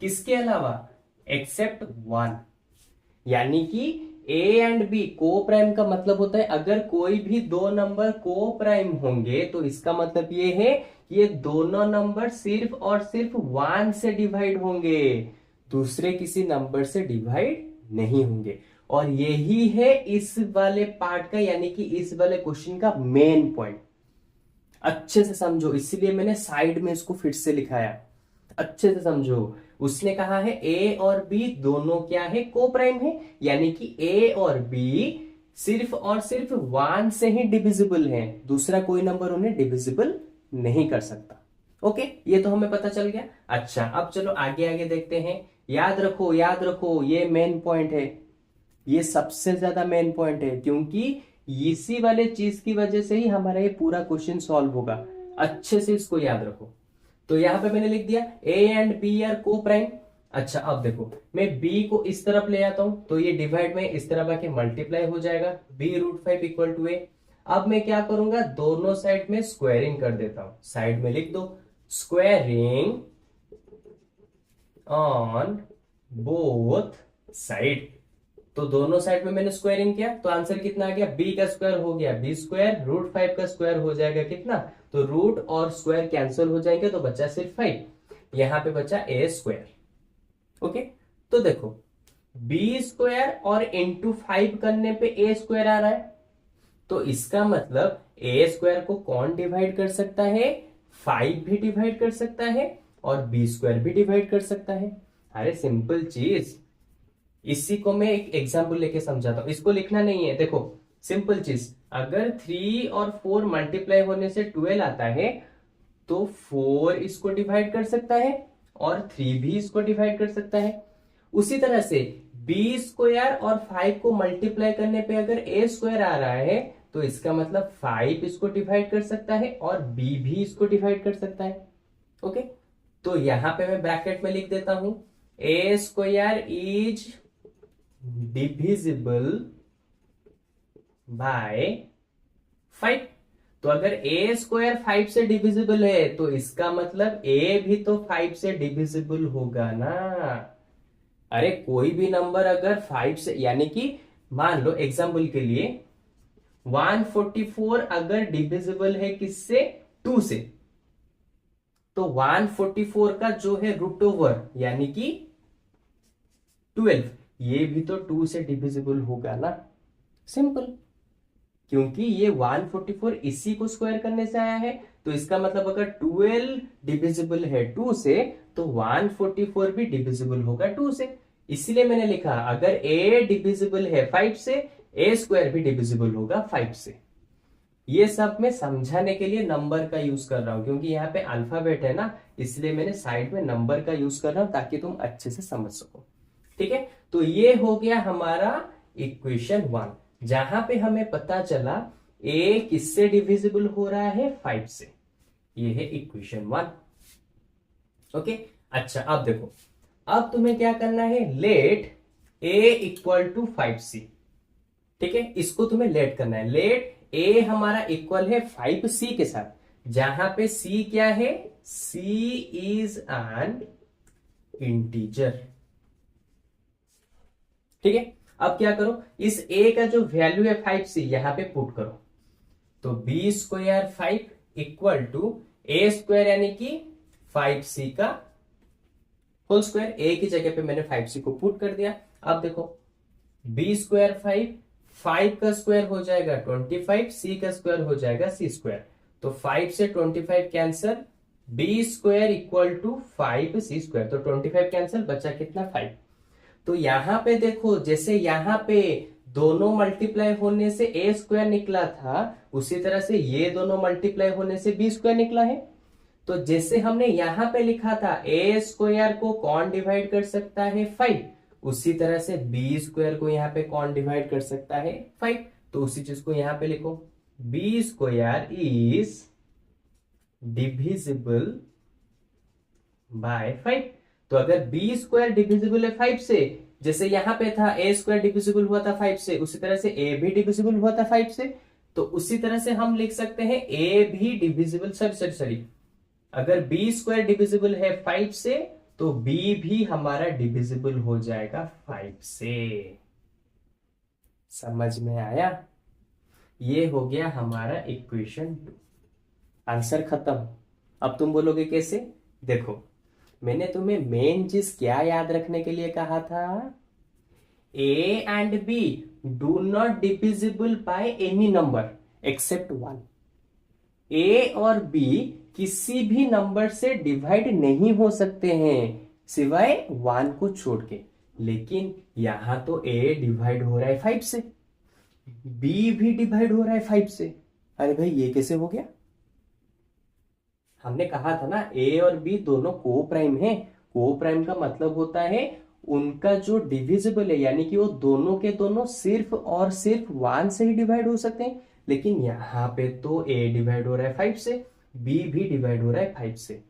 किसके अलावा, एक्सेप्ट 1। यानी कि ए एंड बी को प्राइम का मतलब होता है अगर कोई भी दो नंबर को प्राइम होंगे तो इसका मतलब ये है कि ये दोनों नंबर सिर्फ और सिर्फ 1 से डिवाइड होंगे, दूसरे किसी नंबर से डिवाइड नहीं होंगे। और यही है इस वाले पार्ट का, यानी कि इस वाले क्वेश्चन का मेन पॉइंट। अच्छे से समझो, इसीलिए मैंने साइड में इसको फिर से लिखाया, अच्छे से समझो। उसने कहा है ए और बी दोनों क्या है, को प्राइम है, यानी कि ए और बी सिर्फ और सिर्फ 1 से ही डिविजिबल हैं, दूसरा कोई नंबर उन्हें डिविजिबल नहीं कर सकता। ओके, ये तो हमें पता चल गया। अच्छा अब चलो आगे आगे देखते हैं। याद रखो, याद रखो, ये मेन पॉइंट है, ये सबसे ज्यादा मेन पॉइंट है, क्योंकि इसी वाले चीज की वजह से ही हमारा ये पूरा क्वेश्चन सॉल्व होगा। अच्छे से इसको याद रखो। तो यहां पे मैंने लिख दिया ए एंड बी आर को प्राइम। अच्छा अब देखो, मैं b को इस तरफ ले आता हूं तो ये डिवाइड में इस तरफ आके मल्टीप्लाई हो जाएगा, b√5 इक्वल टू a। अब मैं क्या करूंगा, दोनों साइड में स्क्वायरिंग कर देता हूं, साइड में लिख दो स्क्वायरिंग ऑन बोथ साइड। तो दोनों साइड में मैंने स्क्वायरिंग किया तो आंसर कितना आ गया, b का स्क्वायर हो गया b², रूट 5 का स्क्वायर हो जाएगा कितना, तो रूट और स्क्वायर कैंसिल हो जाएंगे तो बचा सिर्फ 5, यहां पे बचा a²। ओके, तो देखो बी स्क्वायर और इंटू 5 करने पे ए स्क्वायर आ रहा है, तो इसका मतलब ए स्क्वायर को कौन डिवाइड कर सकता है, 5 भी डिवाइड कर सकता है और बी स्क्वायर भी डिवाइड कर सकता है। अरे सिंपल चीज, इसी को मैं एक एग्जाम्पल लेके समझाता हूं, इसको लिखना नहीं है। देखो सिंपल चीज, अगर 3 और 4 मल्टीप्लाई होने से 12 आता है तो 4 इसको डिवाइड कर सकता है और 3 भी इसको डिवाइड कर सकता है। उसी तरह से बी स्क्वायर और 5 को मल्टीप्लाई करने पे अगर ए स्क्वायर आ रहा है तो इसका मतलब 5 इसको डिवाइड कर सकता है और बी भी इसको डिवाइड कर सकता है। ओके, तो यहां पे मैं ब्रैकेट में लिख देता हूं, ए स्क्वायर इज डिविजिबल बाय 5। तो अगर ए स्क्वायर 5 से डिविजिबल है तो इसका मतलब ए भी तो 5 से डिविजिबल होगा ना। अरे कोई भी नंबर अगर 5 से, यानी कि मान लो एग्जाम्पल के लिए 144 अगर डिविजिबल है किससे, 2 से, तो 144 का जो है रूट ओवर यानी कि 12, ये भी तो 2 से डिविजिबल होगा ना। सिंपल, क्योंकि ये 144 इसी को स्क्वायर करने से आया है, तो इसका मतलब अगर 12 डिविजिबल है 2 से तो 144 भी डिविजिबल होगा 2 से। इसीलिए मैंने लिखा अगर a डिविजिबल है 5 से, a स्क्वायर भी डिविजिबल होगा 5 से। ये सब मैं समझाने के लिए नंबर का यूज कर रहा हूं, क्योंकि यहाँ पे अल्फाबेट है ना, इसलिए मैंने साइड में नंबर का यूज कर रहा हूं ताकि तुम अच्छे से समझ सको। ठीक है, तो ये हो गया हमारा इक्वेशन 1, जहां पे हमें पता चला a किससे डिविजिबल हो रहा है, 5 से। ये है इक्वेशन 1। ओके, अच्छा अब देखो, अब तुम्हें क्या करना है, late a equal to 5c। ठीक है, इसको तुम्हें लेट करना है। लेट a हमारा इक्वल है 5c के साथ, जहां पे c क्या है, c इज एन इंटीजर। ठीक है, अब क्या करो, इस a का जो वैल्यू है 5c यहां पे पुट करो, तो b square 5 equal to a square यानी कि 5c का होल स्क्वायर। ए की जगह पे मैंने 5c को पुट कर दिया। अब देखो बी स्क्वायर 5 का स्क्वायर हो जाएगा 25, सी का स्क्वायर हो जाएगा सी स्क्वायर, तो 5 से 25 cancel, b square equal to 5c square, तो 25 कैंसल, बचा कितना, 5। तो यहां पे देखो, जैसे यहां पे दोनों मल्टीप्लाई होने से ए स्क्वायर निकला था, उसी तरह से ये दोनों मल्टीप्लाई होने से बी स्क्वायर निकला है। तो जैसे हमने यहां पे लिखा था ए स्क्वायर को कौन डिवाइड कर सकता है, 5, उसी तरह से बी स्क्वायर को यहां पे कौन डिवाइड कर सकता है, 5। तो उसी चीज को यहां पे लिखो, b square is divisible by 5। तो अगर बी स्क्वायर डिविजिबल है 5 से, जैसे यहां पे था ए स्क्वायर डिविजिबल हुआ था 5 से, उसी तरह से ए भी डिविजिबल हुआ था 5 से, तो उसी तरह से हम लिख सकते हैं ए भी डिविजिबल, सॉरी, अगर बी स्क्वायर डिविजिबल है 5 से तो बी भी हमारा डिविजिबल हो जाएगा 5 से। समझ में आया? ये हो गया हमारा इक्वेशन 2। आंसर खत्म। अब तुम बोलोगे कैसे? देखो, मैंने तुम्हें मेन चीज क्या याद रखने के लिए कहा था, a and b do not divisible by any number except 1। A और बी किसी भी नंबर से डिवाइड नहीं हो सकते हैं सिवाय 1 को छोड़ के। लेकिन यहां तो ए डिवाइड हो रहा है 5 से, बी भी डिवाइड हो रहा है 5 से। अरे भाई ये कैसे हो गया? हमने कहा था ना ए और बी दोनों को प्राइम है। को प्राइम का मतलब होता है उनका जो डिविजिबल है, यानी कि वो दोनों के दोनों सिर्फ और सिर्फ 1 से ही डिवाइड हो सकते हैं। लेकिन यहां पे तो ए डिवाइड हो रहा है 5 से, बी भी डिवाइड हो रहा है 5 से।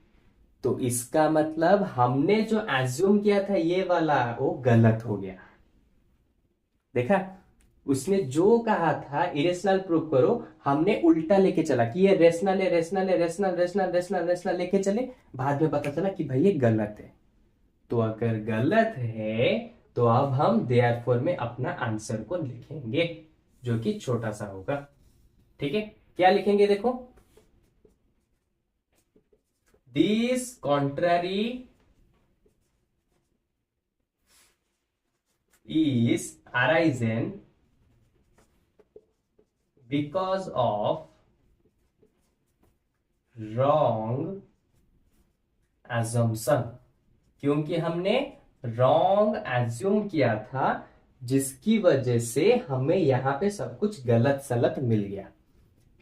तो इसका मतलब हमने जो एज्यूम किया था ये वाला, वो गलत हो गया। देखा, उसने जो कहा था इरेशनल प्रूव करो, हमने उल्टा लेके चला कि ये रेशनल है, रेशनल है, रेशनल रेशनल रेशनल रेशनल लेके चले, बाद में पता चला कि भाई ये गलत है। तो अगर गलत है तो अब हम देयरफॉर में अपना आंसर को लिखेंगे, जो कि छोटा सा होगा। ठीक है, क्या लिखेंगे? देखो, this contrary is arisen because of wrong assumption, क्योंकि हमने रॉन्ग एज्यूम किया था, जिसकी वजह से हमें यहां पे सब कुछ गलत सलत मिल गया।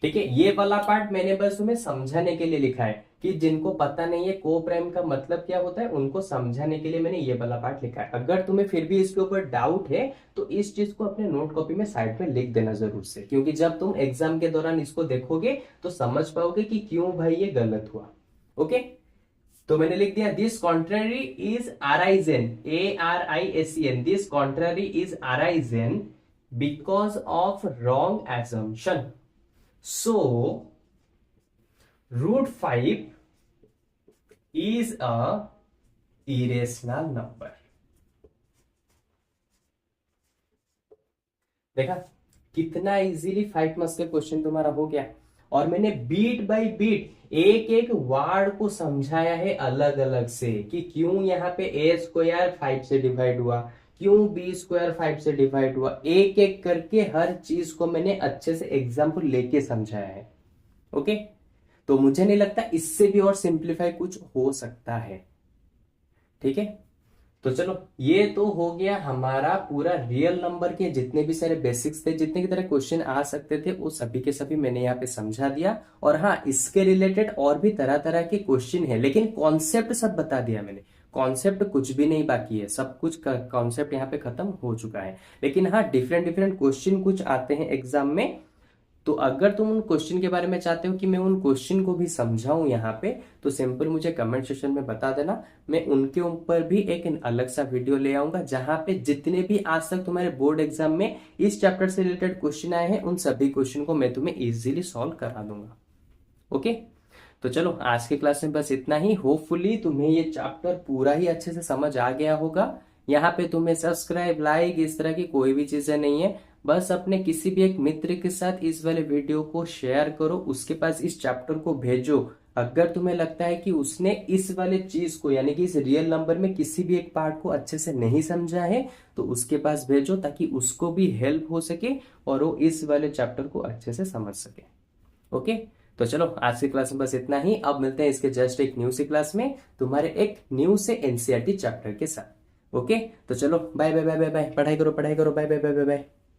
ठीक है, ये वाला पार्ट मैंने बस तुम्हें समझाने के लिए लिखा है कि जिनको पता नहीं है को प्राइम का मतलब क्या होता है, उनको समझाने के लिए मैंने ये वाला पार्ट लिखा है। अगर तुम्हें फिर भी इसके ऊपर डाउट है तो इस चीज को अपने नोट कॉपी में साइड में लिख देना जरूर से, क्योंकि जब तुम एग्जाम के दौरान इसको देखोगे तो समझ पाओगे कि क्यों भाई ये गलत हुआ। ओके, तो मैंने लिख दिया this contrary is arisen, ARISEN, this contrary is arisen because of wrong assumption. So, root 5 is a irrational number. देखा कितना इजीली 5 मार्क्स का क्वेश्चन तुम्हारा हो गया। और मैंने बीट बाय बीट एक एक वर्ड को समझाया है अलग अलग से कि क्यों यहाँ पे A² 5 से डिवाइड हुआ, क्यों B² 5 से डिवाइड हुआ, एक एक करके हर चीज को मैंने अच्छे से एग्जाम्पल लेके समझाया है। ओके, तो मुझे नहीं लगता इससे भी और सिंप्लीफाई कुछ हो सकता है। ठीक है, तो चलो ये तो हो गया हमारा पूरा रियल नंबर के जितने भी सारे बेसिक्स थे, जितने की तरह क्वेश्चन आ सकते थे वो सभी के सभी मैंने यहाँ पे समझा दिया। और हाँ, इसके रिलेटेड और भी तरह तरह के क्वेश्चन है, लेकिन कॉन्सेप्ट सब बता दिया मैंने। कॉन्सेप्ट कुछ भी नहीं बाकी है, सब कुछ कॉन्सेप्ट यहाँ पे खत्म हो चुका है। लेकिन हाँ, डिफरेंट डिफरेंट क्वेश्चन कुछ आते हैं एग्जाम में, तो अगर तुम उन क्वेश्चन के बारे में चाहते हो कि मैं उन क्वेश्चन को भी समझाऊं यहाँ पे, तो सिंपल मुझे कमेंट सेक्शन में बता देना। मैं उनके ऊपर भी एक अलग सा वीडियो ले आऊंगा, जहां पे जितने भी आज तक तुम्हारे बोर्ड एग्जाम में इस चैप्टर से रिलेटेड क्वेश्चन आए हैं, उन सभी क्वेश्चन को मैं तुम्हें इजीली सॉल्व करा दूंगा। ओके, तो चलो आज के क्लास में बस इतना ही। होपफुली तुम्हें ये चैप्टर पूरा ही अच्छे से समझ आ गया होगा। यहाँ पे तुम्हें सब्सक्राइब, लाइक, इस तरह की कोई भी चीजें नहीं है। बस अपने किसी भी एक मित्र के साथ इस वाले वीडियो को शेयर करो, उसके पास इस चैप्टर को भेजो। अगर तुम्हें लगता है कि उसने इस वाले चीज को, यानी कि इस रियल नंबर में किसी भी एक पार्ट को अच्छे से नहीं समझा है, तो उसके पास भेजो, ताकि उसको भी हेल्प हो सके और वो इस वाले चैप्टर को अच्छे से समझ सके। ओके, तो चलो आज की क्लास में बस इतना ही। अब मिलते हैं इसके जस्ट एक न्यू सी क्लास में तुम्हारे एक न्यू से एनसीईआरटी चैप्टर के साथ। ओके, तो चलो bye bye bye bye bye, पढ़ाई करो, bye bye bye bye bye.